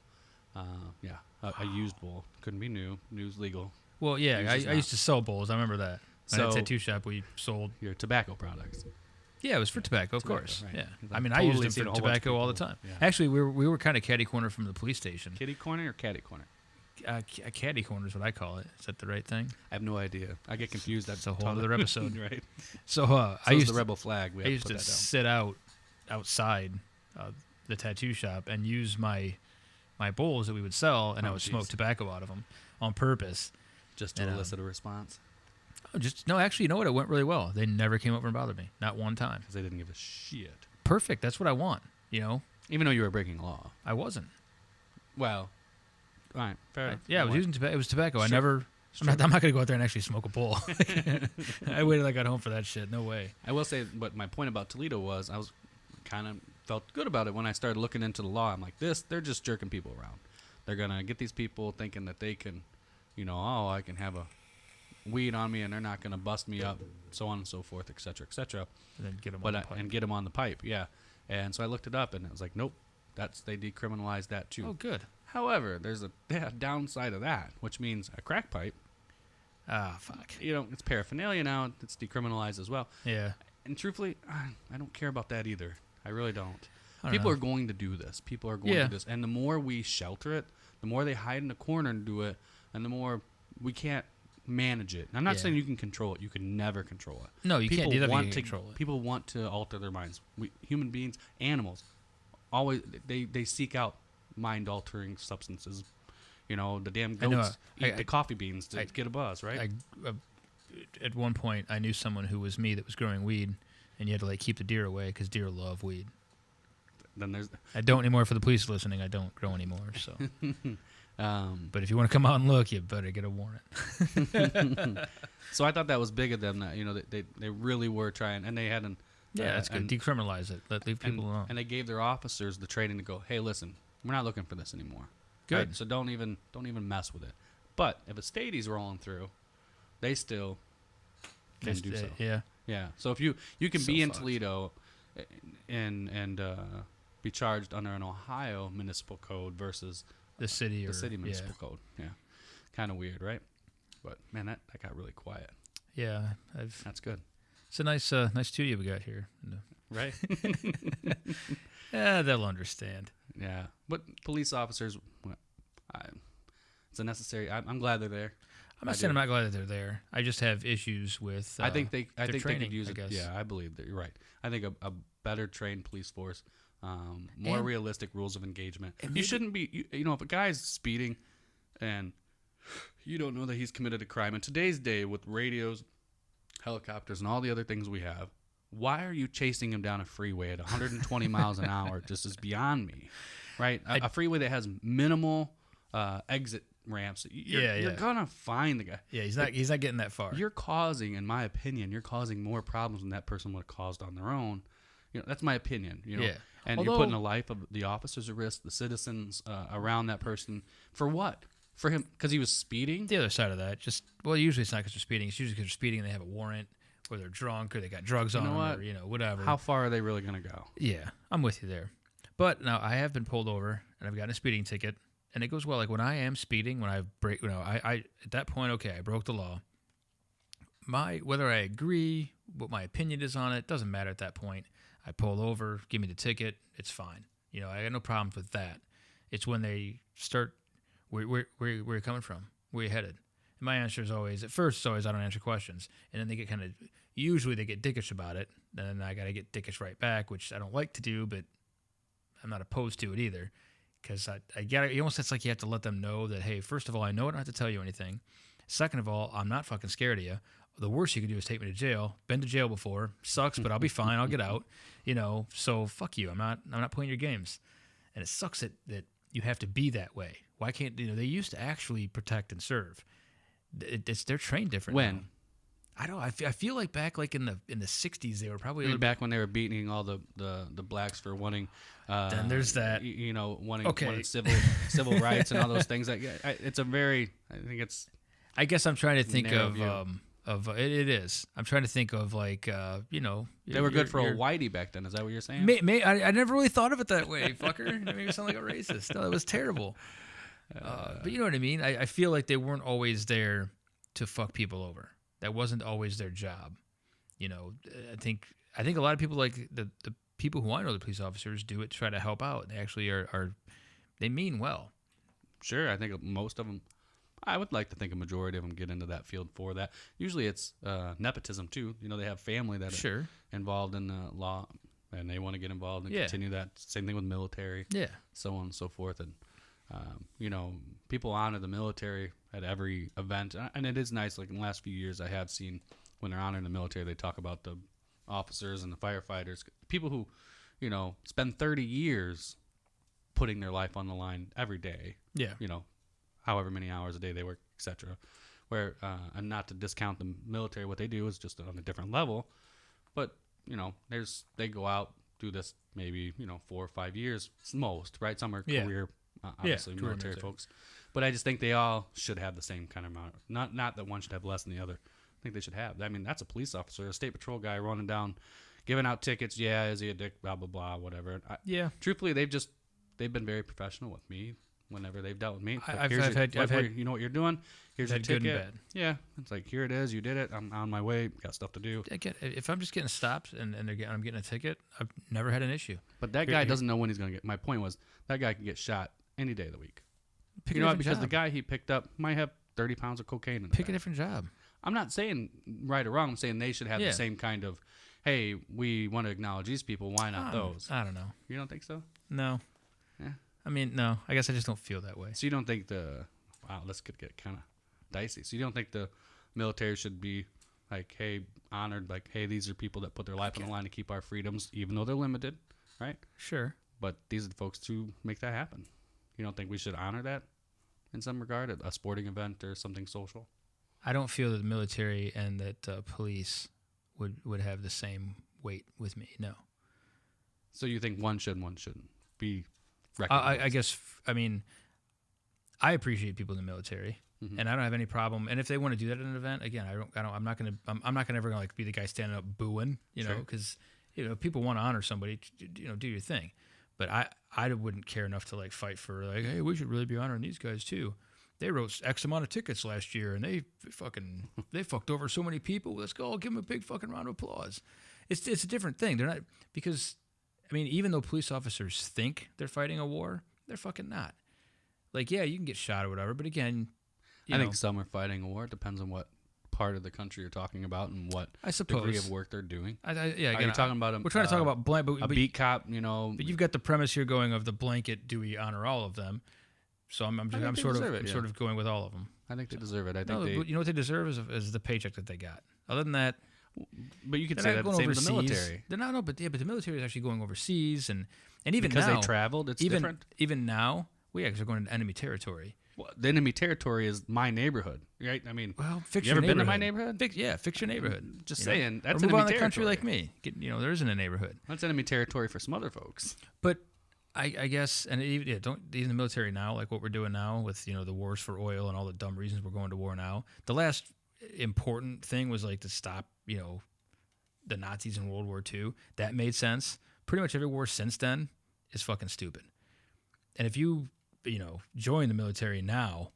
yeah, a used bowl. Couldn't be new. New's legal. Well, yeah, Yours is I not. used to sell bowls. I remember that. At a So- tattoo shop, we sold. Your tobacco products. Yeah, it was for tobacco, of Tobacco, course. right. Yeah, I've I mean, I totally used it seen for a whole bunch of tobacco all the people- time. yeah. Actually, we were kind of catty corner from the police station. Kitty corner or catty corner? A caddy corner is what I call it. Is that the right thing? I have no idea. I get confused. That's a whole other episode. right? So So I is used the rebel flag. We I have used to to put that down. sit outside the tattoo shop and use my bowls that we would sell, and I Oh, would smoke jeez. tobacco out of them on purpose. Just to and, elicit a response, Actually, you know what? It went really well. They never came over and bothered me, not one time. because they didn't give a shit. Perfect. That's what I want. Even though you were breaking law. I wasn't. Well, all right, fair enough. Yeah, I was using tobacco. It was tobacco. I Sure. never. I'm not going to go out there and actually smoke a bowl. I waited till I got home for that shit. No way. I will say, but my point about Toledo was I was kind of felt good about it when I started looking into the law. I'm like, they're just jerking people around. They're going to get these people thinking that they can, I can have a weed on me and they're not going to bust me up, so on and so forth, et cetera, et cetera. And then get them But on the pipe. and get them on the pipe, yeah. And so I looked it up and it was like, nope, they decriminalized that too. Oh, good. However, there's a downside of that, which means a crack pipe, Ah, fuck. it's paraphernalia now. It's decriminalized as well. Yeah. And truthfully, I don't care about that either. I really don't. I don't People know. are going to do this. People are going Yeah. to do this. And the more we shelter it, the more they hide in the corner and do it, and the more we can't manage it. And I'm not Yeah. saying you can control it. You can never control it. No, you can't do that. want To control it. People want to alter their minds. Human beings, animals, always they seek out mind-altering substances. The damn I know, goats eat I- the coffee beans to I- get a buzz, right? At one point, I knew someone who was me that was growing weed, and you had to keep the deer away because deer love weed. Then there's I don't anymore. For the police listening, I don't grow anymore. So, but but if you want to come out and look, you better get a warrant. so I thought that was big of them that they really were trying, and they had an Yeah, that's good. and- Decriminalize it. Leave people alone. and they gave their officers the training to go, hey, listen, we're not looking for this anymore. Good. Right? So don't even mess with it. But if a state's rolling through, they still can do so. Yeah. Yeah. So if you can So be in fucked. Toledo and be charged under an Ohio municipal code versus The city or the city yeah. municipal code. Yeah. Kind of weird, right? But man, that got really quiet. Yeah, That's good. it's a nice studio we got here. Right? Yeah, they'll understand. Yeah. But police officers, it's a necessary. I'm glad they're there. I'm not I saying do. I'm not glad that they're there. I just have issues with. I think they their could training, use I it. guess. Yeah, I believe that you're right. I think a better trained police force, more And- realistic rules of engagement. and You maybe- shouldn't be. If a guy's speeding, and you don't know that he's committed a crime in today's day with radios, helicopters, and all the other things we have. Why are you chasing him down a freeway at 120 miles an hour? Just is beyond me, right? A freeway that has minimal exit ramps. Yeah, You're yeah. gonna find the guy. Yeah, he's not getting that far. You're causing, in my opinion, you're causing more problems than that person would have caused on their own. That's my opinion. Yeah. And you're putting the life of the officers at risk, the citizens around that person. For what? For him, because he was speeding? The other side of that, usually it's not because they're speeding. It's usually because they're speeding and they have a warrant, or they're drunk, or they got drugs on them, or whatever. How far are they really going to go? Yeah, I'm with you there. But now I have been pulled over and I've gotten a speeding ticket, and it goes well. Like when I am speeding, when I break, I at that point, okay, I broke the law. Whether I agree, what my opinion is on it, doesn't matter at that point. I pull over, give me the ticket, it's fine. I got no problems with that. It's when they start, where you coming from? Where you headed? And my answer is always, at first, it's always I don't answer questions. And then they get usually they get dickish about it. Then I got to get dickish right back, which I don't like to do, but I'm not opposed to it either. Because it's like you have to let them know that, hey, first of all, I know I don't have to tell you anything. Second of all, I'm not fucking scared of you. The worst you can do is take me to jail. Been to jail before. Sucks, but I'll be fine. I'll get out. So fuck you. I'm not playing your games. And it sucks that you have to be that way. Why can't they used to actually protect and serve. They're trained different. When? Now. I don't. I feel like back like in the 60s they were probably back when they were beating all the blacks for wanting. Then there's that. Wanting civil rights and all those things. It's a very. I think it's. I guess I'm trying to think narrow of view. It is. I'm trying to think of like They were good for old whitey back then. Is that what you're saying? I never really thought of it that way, fucker. It made me sound like a racist. No, it was terrible. But you know what I mean. I feel like they weren't always there to fuck people over. That wasn't always their job. I think a lot of people, like the people who I know, the police officers, do it to try to help out. They actually they mean well. Sure, I think most of them. I would like to think a majority of them get into that field for that. Usually it's nepotism too. They have family that are involved in the law, and they want to get involved and continue that. Same thing with military. Yeah. So on and so forth. And, people honor the military at every event. And it is nice. Like in the last few years, I have seen when they're honoring the military, they talk about the officers and the firefighters, people who, spend 30 years putting their life on the line every day. Yeah. However many hours a day they work, etc. Where and not to discount the military, what they do is just on a different level. But they go out, do this maybe 4 or 5 years most, right? Some are career, obviously military folks. But I just think they all should have the same kind of amount. Not that one should have less than the other. I think they should have. I mean, that's a police officer, a state patrol guy running down, giving out tickets. Yeah, is he a dick? Blah blah blah, whatever. Truthfully, they've been very professional with me. Whenever they've dealt with me, I've had you know what you're doing. Here's your ticket. Good and bad. Yeah, it's like here it is. You did it. I'm on my way. Got stuff to do. If I'm just getting stopped and I'm getting a ticket, I've never had an issue. But that guy doesn't know when he's gonna get. My point was that guy can get shot any day of the week. Because the guy he picked up might have 30 pounds of cocaine in the a different job. I'm not saying right or wrong. I'm saying they should have the same kind of. Hey, we want to acknowledge these people. Why not those? I don't know. You don't think so? No. Yeah. I mean, no. I guess I just don't feel that way. So you don't think let's get kind of dicey. So you don't think the military should be like, hey, honored, like, hey, these are people that put their life on the line to keep our freedoms, even though they're limited, right? Sure. But these are the folks to make that happen. You don't think we should honor that in some regard, a sporting event or something social? I don't feel that the military and that police would have the same weight with me. No. So you think one should, one shouldn't be? I guess. I mean, I appreciate people in the military, and I don't have any problem. And if they want to do that at an event, again, I'm not gonna ever like be the guy standing up booing, because people want to honor somebody, do your thing. But I wouldn't care enough to like fight for like, hey, we should really be honoring these guys too. They wrote X amount of tickets last year, and they fucked over so many people. Let's go, give them a big fucking round of applause. It's a different thing. They're not, because I mean, even though police officers think they're fighting a war, they're fucking not. Like, yeah, you can get shot or whatever, but again, I think some are fighting a war. It depends on what part of the country you're talking about and what degree of work they're doing. Again, are you talking about we're trying to talk about a beat cop, But you've got the premise here going of the blanket. Do we honor all of them? So I'm sort of going with all of them. I think they deserve it. You know what they deserve is the paycheck that they got. Other than that. But you could say that the same with the military. They're not, but the military is actually going overseas, and even because now, they traveled, it's different. Even now, we actually are going into enemy territory. Well, the enemy territory is my neighborhood, right? I mean, Well, fix you your ever been to neighborhood. my neighborhood? Fix your neighborhood. Just you know? saying, that's or move enemy on the country territory. like me. There isn't a neighborhood. That's enemy territory for some other folks. But I guess, and even the military now, like what we're doing now with the wars for oil and all the dumb reasons we're going to war now. The last important thing was like to stop the Nazis in World War II. That made sense. Pretty much every war since then is fucking stupid. And if you join the military now,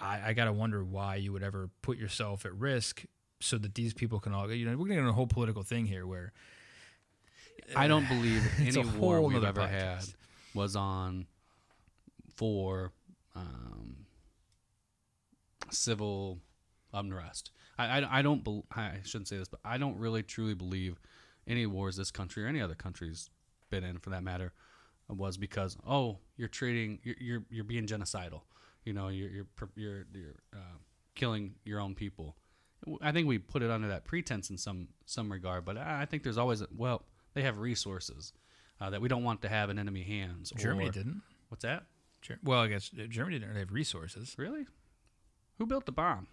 I gotta wonder why you would ever put yourself at risk so that these people can all we're getting in a whole political thing here where I don't believe it's a any war whole we've nother ever had podcast. was on for civil unrest. I don't I shouldn't say this, but I don't really truly believe any wars this country or any other country's been in, for that matter, was because you're trading, you're being genocidal. You're killing your own people. I think we put it under that pretense in some regard, but I think there's always they have resources that we don't want to have in enemy hands. Germany didn't. What's that? Well, I guess Germany didn't have resources. Really? Who built the bomb?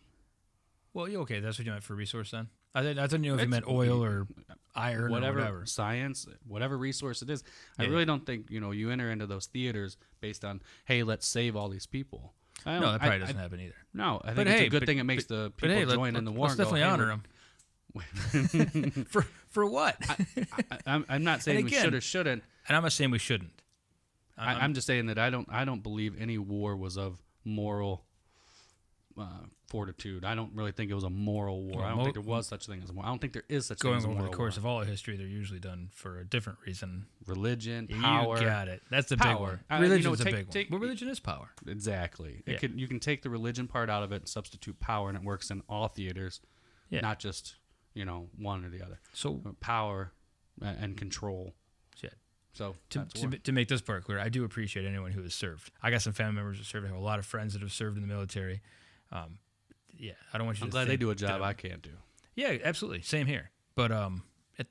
Well, okay, that's what you meant for resource then. I didn't know if you meant oil or iron or whatever. Science, whatever resource it is. I Yeah. really don't think you enter into those theaters based on, hey, let's save all these people. No, that probably doesn't happen either. No, I think But it's hey, a good but- thing it makes the people join in the war. Let's and go, definitely hey, honor them. For what? I'm not saying we again- should or shouldn't. And I'm not saying we shouldn't. I'm just saying that I don't believe any war was of moral fortitude. I don't really think it was a moral war. Well, I don't think there was such a thing as a war. I don't think there is such thing Going as a over moral the course war. of all of history, they're usually done for a different reason. Religion, You power. got it. That's the big Power. one. Religion's a take- big one. take- Well, religion is power. Exactly. Yeah. You can take the religion part out of it and substitute power, and it works in all theaters, Yeah. not just one or the other. So Power and control. shit. So that's war. To make this part clear, I do appreciate anyone who has served. I got some family members that served. I have a lot of friends that have served in the military. Yeah, I don't want you I'm to glad they think do a that job I can't do. Yeah, absolutely. Same here. But at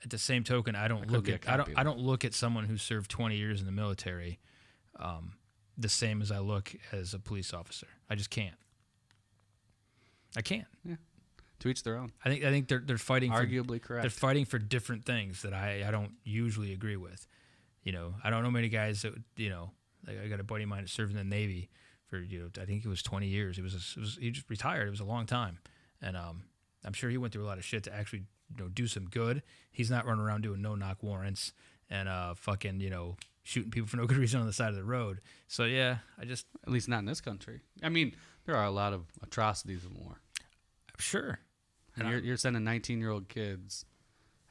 the same token, I don't look be a at copy of I don't look at someone who served 20 years in the military the same as I look as a police officer. I just can't. I can't. To each their own. I think they're fighting Arguably for, correct. they're fighting for different things that I don't usually agree with. I don't know many guys that like I got a buddy of mine that served in the Navy for I think it was 20 years. It was he just retired. It was a long time, and I'm sure he went through a lot of shit to actually do some good. He's not running around doing no-knock warrants and fucking shooting people for no good reason on the side of the road. So yeah, At least not in this country. I mean, there are a lot of atrocities in war. sure. And you're sending 19-year-old kids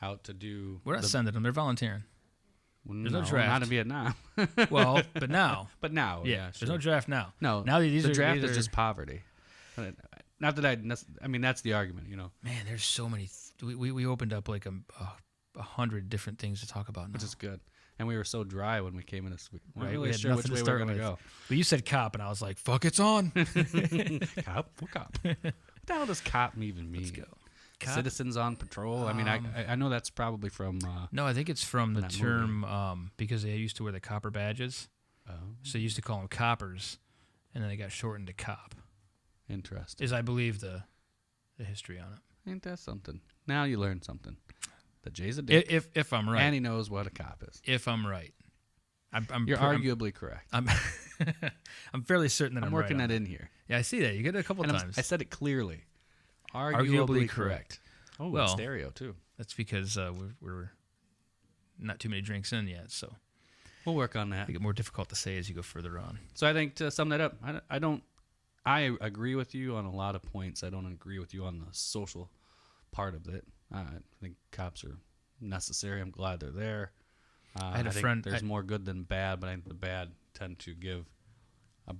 out to do. We're not sending them. They're volunteering. There's no draft. Not in Vietnam. Well, but now. But now, Yeah, sure. there's no draft now. No, Now these the are draft these is are- just poverty. Not that I mean, that's the argument, Man, there's so many. We opened up like 100 different things to talk about now. which is good. And we were so dry when we came in this week. We Right, weren't we really had sure which nothing to way we start were going to with. go. But you said cop, and I was like, fuck, it's on. Cop? What cop? What the hell does cop even mean? Let's go. Cop? Citizens on patrol? I mean, I know that's probably from... No, I think it's from the that term because they used to wear the copper badges. oh, So they used to call them coppers, and then they got shortened to cop, interesting. is I believe the history on it. Ain't that something? Now you learned something. That Jay's a dick, If I'm right. and he knows what a cop is. If I'm right. You're arguably correct. I'm fairly certain that I'm, I'm working right that on in here. Yeah, I see that. You get it a couple And times. I said it clearly. Arguably correct. Oh, Well, well, stereo, too. That's because we're not too many drinks in yet, so We'll work on that. it get more difficult to say as you go further on. So I think to sum that up, I agree with you on a lot of points. I don't agree with you on the social part of it. I think cops are necessary. I'm glad they're there. I had a think friend- There's more good than bad, but I think the bad tend to give a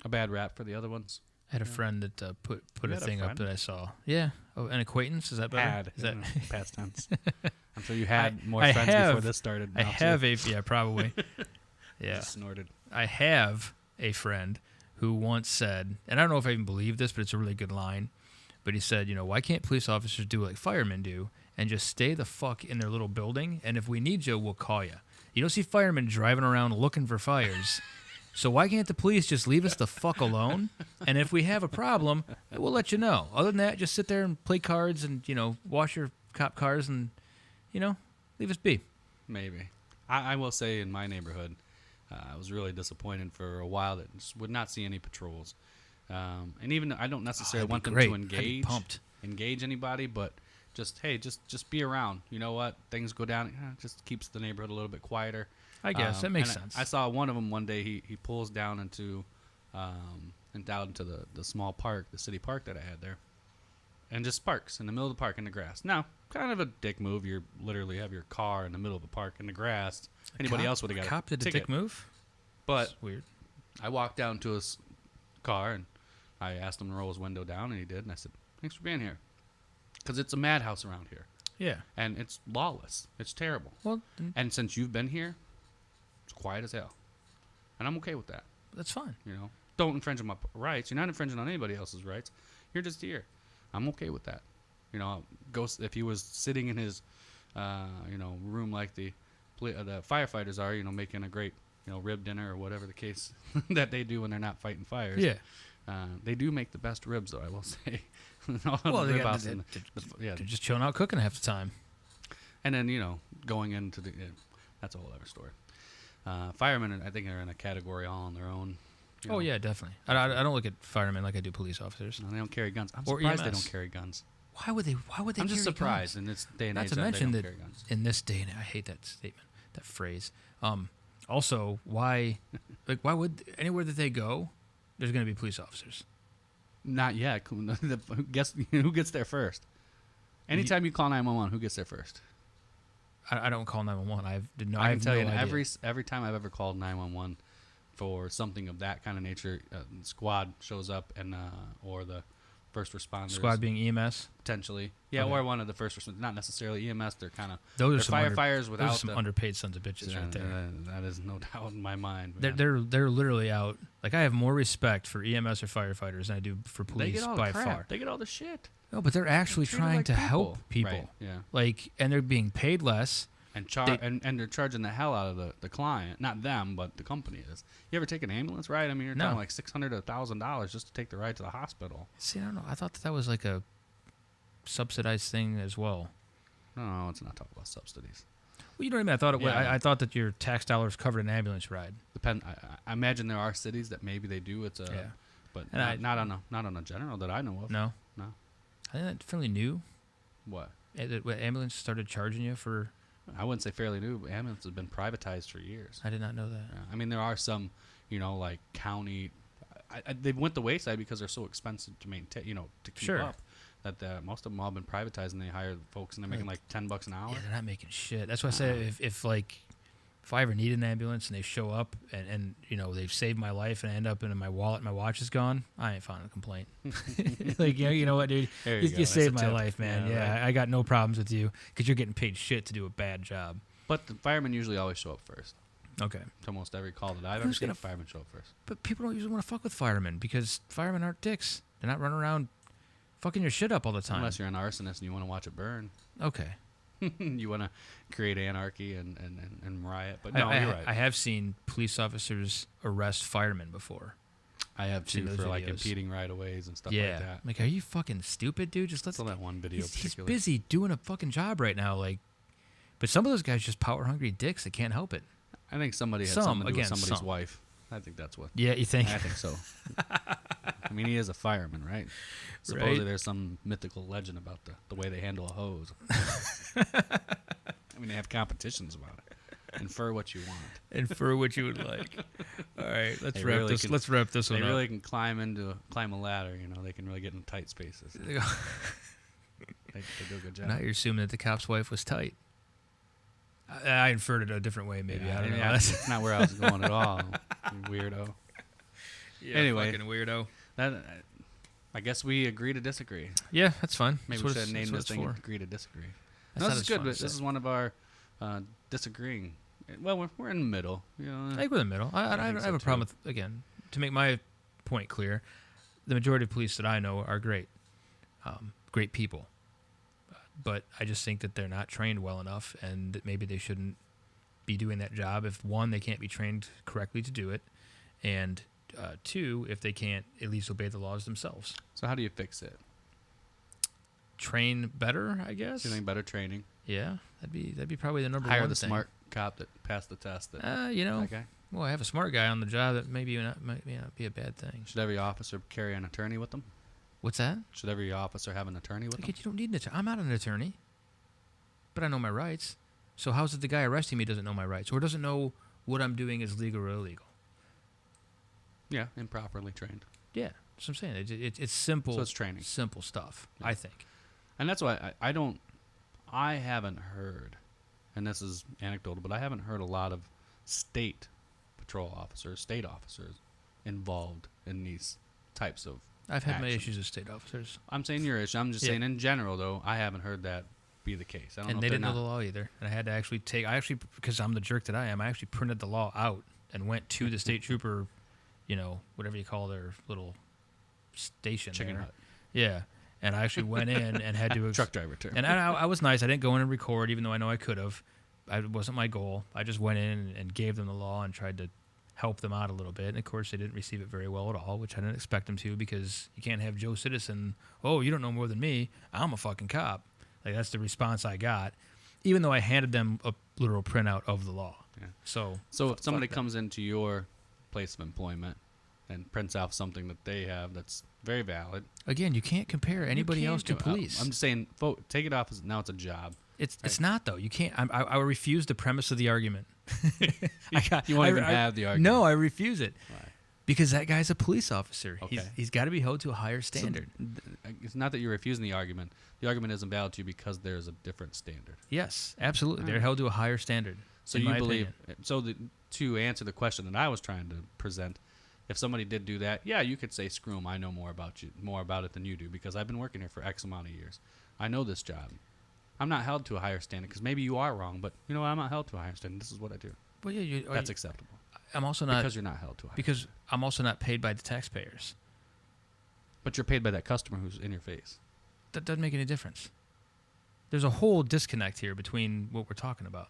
bad rap for the other ones. I had a friend that put You a had a thing up friend? that I saw. Yeah. Oh, an acquaintance? Is that better? Had Is that? past tense. I'm sure you had more I friends before have- this started. I now, too. have yeah, probably. Yeah. Just snorted. I have a friend who once said, and I don't know if I even believe this, but it's a really good line. But he said, why can't police officers do like firemen do and just stay the fuck in their little building. And if we need you, we'll call you. You don't see firemen driving around looking for fires. So why can't the police just leave us the fuck alone? And if we have a problem, we'll let you know. Other than that, just sit there and play cards and, wash your cop cars and, leave us be. Maybe. I will say in my neighborhood, I was really disappointed for a while that just would not see any patrols. And even I don't necessarily want them to engage anybody, but just be around. You know what? Things go down. It just keeps the neighborhood a little bit quieter. I guess that makes sense. I saw one of them one day. He pulls down into the small park, the city park that I had there, and just parks in the middle of the park in the grass. Now, kind of a dick move. You literally have your car in the middle of the park in the grass. Anybody else would have got a cop did a dick move. But that's weird. I walked down to his car and I asked him to roll his window down, and he did. And I said, "Thanks for being here," because it's a madhouse around here. Yeah, and it's lawless. It's terrible. Well, and since you've been here, it's quiet as hell, and I'm okay with that. That's fine. Don't infringe on my rights. You're not infringing on anybody else's rights. You're just here. I'm okay with that. If he was sitting in his, room like the firefighters are, making a great, rib dinner or whatever the case that they do when they're not fighting fires. Yeah. They do make the best ribs, though, I will say. They're just chilling out cooking half the time. And then, going into that's a whole other story. Firemen, I think, are in a category all on their own. Oh, yeah, definitely. I don't look at firemen like I do police officers. No, they don't carry guns. I'm surprised they don't carry guns. Why would they I'm just surprised in this day and age that they don't carry guns. In this day and I hate that statement, that phrase. Also, why would anywhere that they go, there's going to be police officers? Not yet. Who gets there first? Anytime you call 911, who gets there first? I don't call 911. I can tell you, every time I've ever called 911 for something of that kind of nature, squad shows up and or the first responders. Squad being EMS? Potentially. Yeah, okay. Or one of the first responders. Not necessarily EMS. They're kind of firefighters without some underpaid sons of bitches right there. That is no doubt in my mind. They're literally out. Like, I have more respect for EMS or firefighters than I do for police by far. They get all the shit. No, but they're actually trying to help people. Right, yeah. Like, and they're being paid less. And they're charging the hell out of the client. Not them, but the company is. You ever take an ambulance ride? I mean, you're talking like $600 to $1,000 just to take the ride to the hospital. See, I don't know. I thought that was like a subsidized thing as well. No, it's not talking about subsidies. Well, you know what I mean? I thought I thought that your tax dollars covered an ambulance ride. I imagine there are cities that maybe they do. But not on a general that I know of. No. I think that's fairly new. What? Ambulance started charging you for. I wouldn't say fairly new. But ambulance has been privatized for years. I did not know that. Yeah. I mean, there are some, like county. They went the wayside because they're so expensive to maintain. To keep up. That most of them all been privatized, and they hire folks, and they're making like $10 an hour. Yeah, they're not making shit. That's why I say if I ever need an ambulance and they show up and they've saved my life and I end up in my wallet and my watch is gone, I ain't filing a complaint. Like, you know what, dude? You saved my life, man. Yeah, right. I got no problems with you because you're getting paid shit to do a bad job. But the firemen usually always show up first. Okay. To almost every call that I've ever seen, firemen show up first. But people don't usually want to fuck with firemen because firemen aren't dicks. They're not running around fucking your shit up all the time. Unless you're an arsonist and you want to watch it burn. Okay. You want to create anarchy and riot, but no, you're right. I have seen police officers arrest firemen before. I have too, for like impeding right-of-ways and stuff like that. I'm like, are you fucking stupid, dude? Just let's. That one video. He's busy doing a fucking job right now, like. But some of those guys just power-hungry dicks. They can't help it. I think somebody had something to do with somebody's wife. I think that's what. Yeah, you think? I think so. I mean, he is a fireman, right? Supposedly there's some mythical legend about the way they handle a hose. I mean, they have competitions about it. Infer what you want. Infer what you would like. All right, let's wrap this one up. They really can climb a ladder. They can really get in tight spaces. They do a good job. Now you're assuming that the cop's wife was tight. I inferred it a different way, maybe. I don't know. That's not where I was going at all. You weirdo. Yeah, anyway, fucking weirdo. I guess we agree to disagree. Yeah, that's fine. Maybe we should name this thing "Agree to Disagree." No, this is good. This is one of our disagreeing. Well, we're in the middle. I think we're in the middle. I have a problem with, again, to make my point clear, the majority of police that I know are great. Great people. but I just think that they're not trained well enough, and that maybe they shouldn't be doing that job if, one, they can't be trained correctly to do it, and two, if they can't at least obey the laws themselves. So how do you fix it? Train better, I guess. Do you think better training? Yeah, that'd be probably the number Hire one the thing. smart cop that passed the test. You know, Okay. well, I have a smart guy on the job that might not be a bad thing. Should every officer carry an attorney with them? What's that? Should every officer have an attorney with them? Kid, you don't need an attorney. I'm not an attorney, but I know my rights. So how's it the guy arresting me doesn't know my rights or doesn't know what I'm doing is legal or illegal? Yeah, improperly trained. Yeah, that's what I'm saying. It's simple. So it's training. Simple stuff, Yeah. I think. And that's why I haven't heard, and this is anecdotal, but I haven't heard a lot of state patrol officers, state officers involved in these types of I've had my action. issues with state officers. I'm saying your issue. I'm just Yeah. saying in general, though, I haven't heard that be the case. I don't know And if they they're didn't know not. the law either. And I had to actually because I'm the jerk that I am, I actually printed the law out and went to the state trooper, whatever you call their little station Chicken there. Hut. Yeah. And I actually went in and had to Truck driver term. And I was nice. I didn't go in and record, even though I know I could have. It wasn't my goal. I just went in and gave them the law and tried to help them out a little bit. And, of course, they didn't receive it very well at all, which I didn't expect them to because you can't have Joe Citizen, oh, you don't know more than me. I'm a fucking cop. Like, that's the response I got, even though I handed them a literal printout of the law. Yeah. So if somebody comes into your place of employment and prints out something that they have that's very valid, again, you can't compare anybody you else to can't do- police. I'm just saying, take it off as now it's a job. It's not, though. You can't. I refuse the premise of the argument. You won't even have the argument. No, I refuse it. Why? Because that guy's a police officer. Okay. He's got to be held to a higher standard. It's not that you're refusing the argument. The argument isn't valid to you because there's a different standard. Yes, absolutely. They're Alright. held to a higher standard. So in you my believe? opinion. To answer the question that I was trying to present, if somebody did do that, yeah, you could say, "Screw 'em. I know more about it than you do because I've been working here for X amount of years. I know this job. I'm not held to a higher standard because maybe you are wrong, but you know what? I'm not held to a higher standard. This is what I do. Well, yeah, That's acceptable I'm also not because you're not held to a higher. because I'm also not paid by the taxpayers. But you're paid by that customer who's in your face. That doesn't make any difference. There's a whole disconnect here between what we're talking about.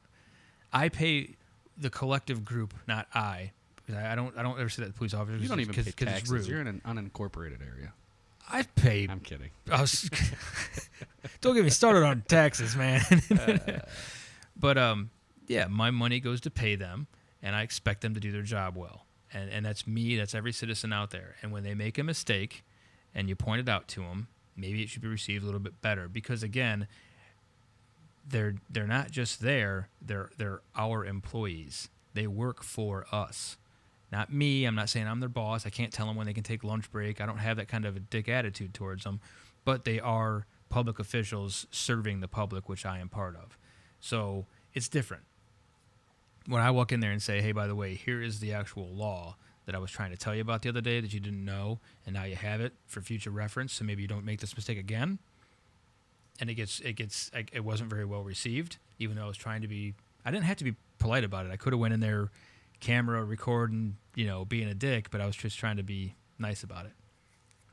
I pay the collective group, not I. Because I don't ever say that to police officers. You don't even pay because it's taxes. rude. You're in an unincorporated area. I pay. I'm kidding. Don't get me started on taxes, man. But yeah, my money goes to pay them, and I expect them to do their job well. And that's me. That's every citizen out there. And when they make a mistake, and you point it out to them, maybe it should be received a little bit better. Because again, they're not just there. They're our employees. They work for us. Not me. I'm not saying I'm their boss. I can't tell them when they can take lunch break. I don't have that kind of a dick attitude towards them. But they are public officials serving the public, which I am part of. So it's different. When I walk in there and say, hey, by the way, here is the actual law that I was trying to tell you about the other day that you didn't know, and now you have it for future reference, so maybe you don't make this mistake again. And it wasn't very well received, even though I was trying to be. I didn't have to be polite about it. I could have went in there, camera recording, being a dick, but I was just trying to be nice about it.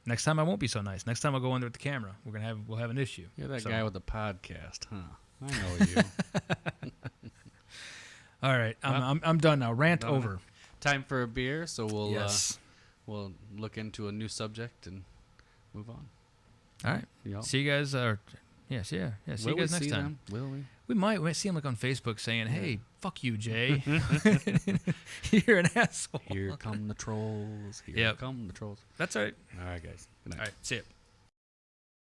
Next time I won't be so nice. Next time I'll go in there with the camera. We'll have an issue. You're that So- guy with the podcast, huh? I know you. All right, Well, I'm done now. Rant done. over. Time for a beer, so we'll Yes. we'll look into a new subject and move on. All right. Y'all. See you guys. See you Will guys we next see time. them? Will we? We might see him on Facebook saying, "Hey, fuck you, Jay. You're an asshole." Here come the trolls. Here Yep. come the trolls. That's all right. All right, guys. Good night. All right. See ya.